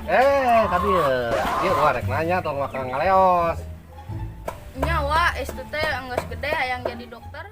Tadi dia gua rek nanya tong makan ngaleos. Nyawa itu teh geus gede hayang jadi dokter.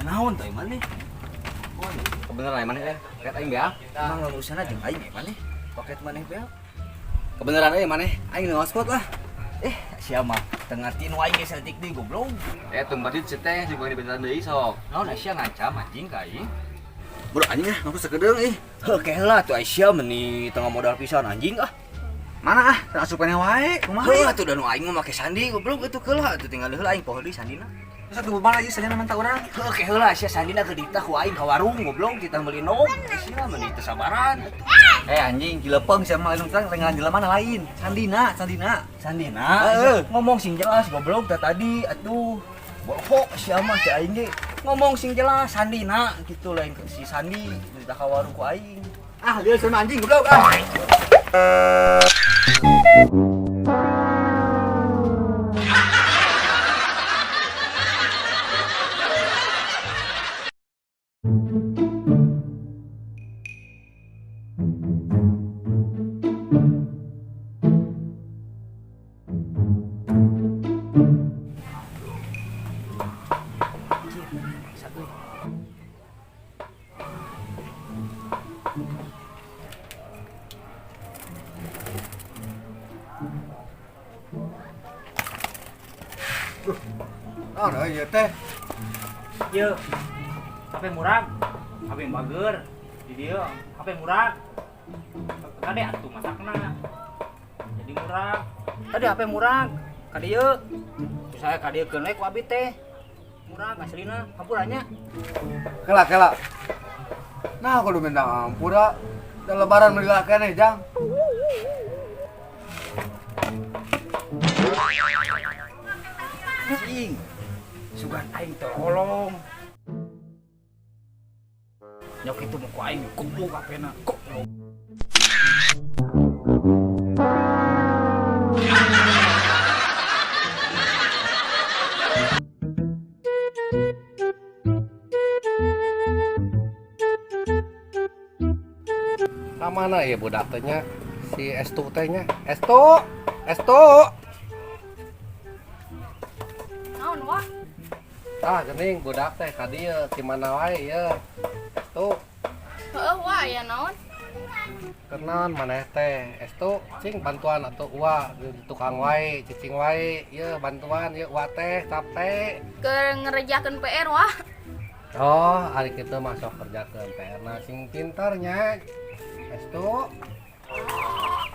Naon teh mana? Kebeneran mana ya? Ket aing beak. Emang urusan aja aing mana? Paket mana bel? Kebeneran euy maneh. Aing nu hotspot lah. Sia mah tengah tinu aing geus saeutik deui goblok. Tong badit si teh juga dibeneran deui sok. Naon Aisyah ngancam anjing ka aing? Bro anjing ah, ngaku sakedeung Heuh lah tuh Aisyah meuni tengah modal pisan anjing ah. Mana tak asupannya wae kumaha Heuh atuh da nu aing mah make sandi goblok atuh keula atuh tinggal heula aing poho deui sandina. satu beban lagi saja mantap orang Heuh lah sia sandina ke ditah ku aing ka warung goblok kita meuli nog sia meuni teu sabaran. anjing gilepeng sama lain orang dengan jelema lain Sandina Sandina ngomong sing jelas goblok tadi atuh bohong sia mah teh aing ge ngomong sing jelas Sandina gitu lain si Sandi ditah ka warung ku aing. dia sama anjing goblok Iya teh. Ieu HP murah, HP bager di dieu HP murah. Kade atuh masakna. Jadi murah. Tadi HP murah, ka dieu. Terus saya ka dieu keun we ku abi teh. Murah aslina, hampuranya. kela nah aku udah minta ampura dan lebaran merilakan jang Cing sugan aing tolong nyok itu mau ku aing goblok apena goblok. Mana ya budak tehnya si Estu tehnya Estu Naon wa? Geuning budak teh ka dieu di mana wae ya Estu Heueuh wa aya naon? kenaon maneh teh Estu cing bantuan atuh wa tukang wae cicing wae ieu bantuan ieu wa teh capek Keur ngerejakeun PR wa. oh ari kitu mah sok kerjakeun PR na sing pinternya Estu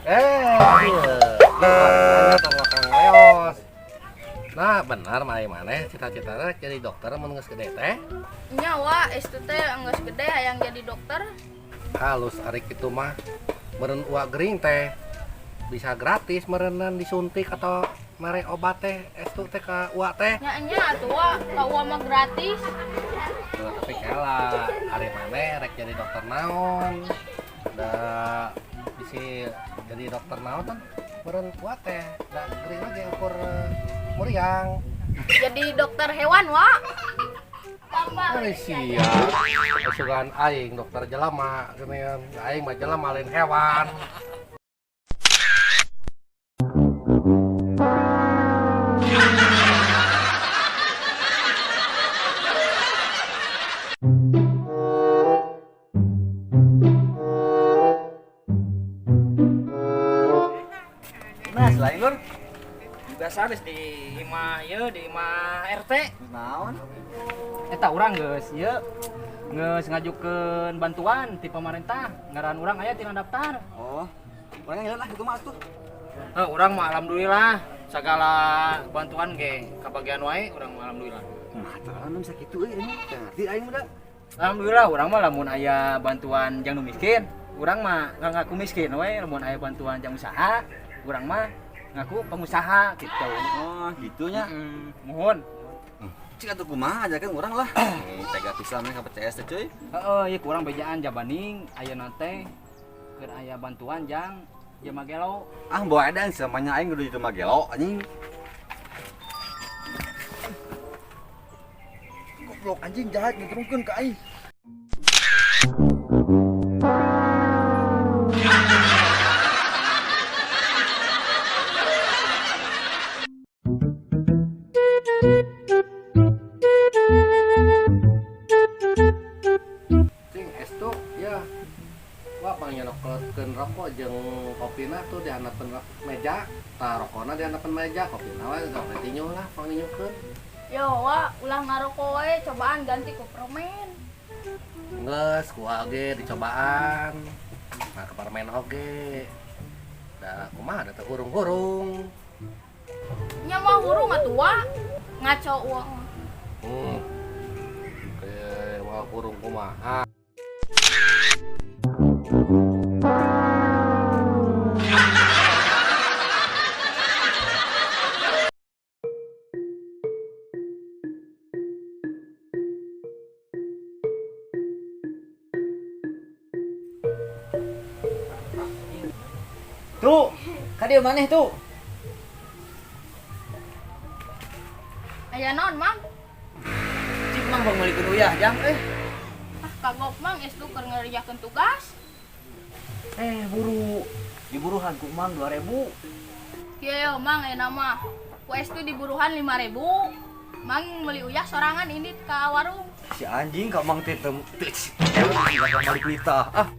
ieu nanya tong makan leos. Nah benar maneh cita-citana jadi dokter mun geus gede teh. Nyawa itu teh geus gede hayang jadi dokter. Halus ari kitu mah meureun uak gering teh bisa gratis meureunnan disuntik atau mere obat teh Estu teh ka uak teh. Nya atuh wa, ka wa mah gratis. Tapi kela ari maneh rek jadi dokter naon? Da bisi jadi dokter naon kan meureun uak teh da gering lagi ukur muriang. Jadi dokter hewan wa. Ari sia sugan aing dokter jelema geuning aing mah jelema lain hewan. nah selain lur Biasa geus di imah ieu di imah RT. naon Eta urang geus ieu geus ngajukeun bantuan ti pemerintah. Ngaran urang aya tina daftar. oh orangnya lah itu mah tuh Urang mah alhamdulillah segala bantuan ge kabagian wae urang mah alhamdulillah. nah terlalu bisa gitu ini ngerti aing udah Alhamdulillah urang mah lamun aya bantuan jang nu miskin Urang mah nggak ngaku miskin we, lamun aya bantuan jang usaha, urang mah ngaku pengusaha gitu. Oh, gitunya. Mohon. Cik atuh kumaha aja kan urang lah. Tega pisan mah ka PCS teh cuy. Heeh, ieu kurang bejaan jabaning ayeuna teh keur aya bantuan jang jelema gelo. Ah, bawa edan samanya aing kudu di rumah gelo anjing. Goblok anjing jahat ngiturungkeun ka aing. Cing es tuh ya wah pangyanokeun rokok jeung kopina tuh dihandapkeun meja tah rokona dihandapkeun meja kopina we gak tinyu lah panginyukeun Yo wa ulah ngarokok we cobaan ganti ku permen. geus kumaha oge dicobaan nah ke permen oge da kumaha da teh hurung-hurung Nya mah hurung atuh wa ngaco uang. kayak wah hurung kumaha Tuh, ka dieu maneh tuh. Aya naon mang? Cik mang bang malikeun uyah jang Ah kagok mang es tuh keur ngerjakeun tugas. Buru. Diburuhan ku Mang 2000. Kieu yo mang aya mah. Ku es tuh diburuhan 5.000. Mang meuli uyah sorangan ini ka warung. Si anjing ka Mang teh teu balik lita. Ah.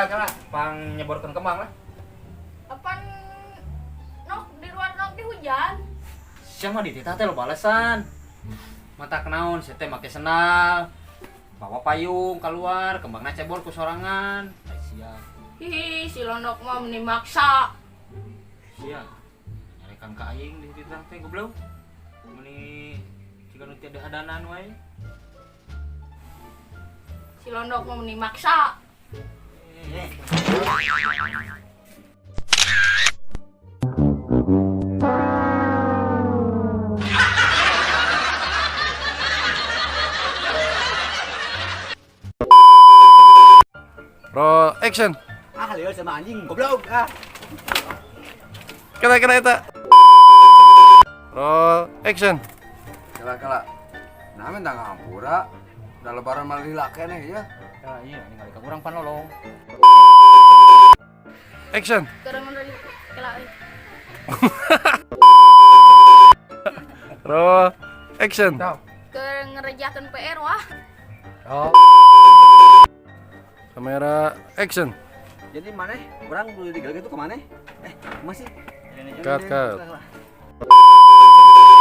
Kala pang nyeborkeun kembang lah. Apaan nok di luar nok di hujan? Siapa di tita teh lo balasan. Mata kenaon saya teh make sendal. Bawa payung keluar, kembangna cebol ku sorangan. Ai sia. Hihi si londok mah meni maksa. Sia. Nyarekan ka aing di tita teh goblok. Meni jika nu tiada hadanan wae. Si londok mah meni maksa. roll action Ah, lieur sama anjing goblok. Ah. kena eta roll action Kala nah men tangga hampura da lebaran mah lila keneh ya. Ya iya ningali ka urang panolong. action Keur ngerjakeun kela euy. roll action Keur ngerjakeun PR wah. oh kamera action Jadi maneh urang kudu digawe itu ke maneh? Masih. cut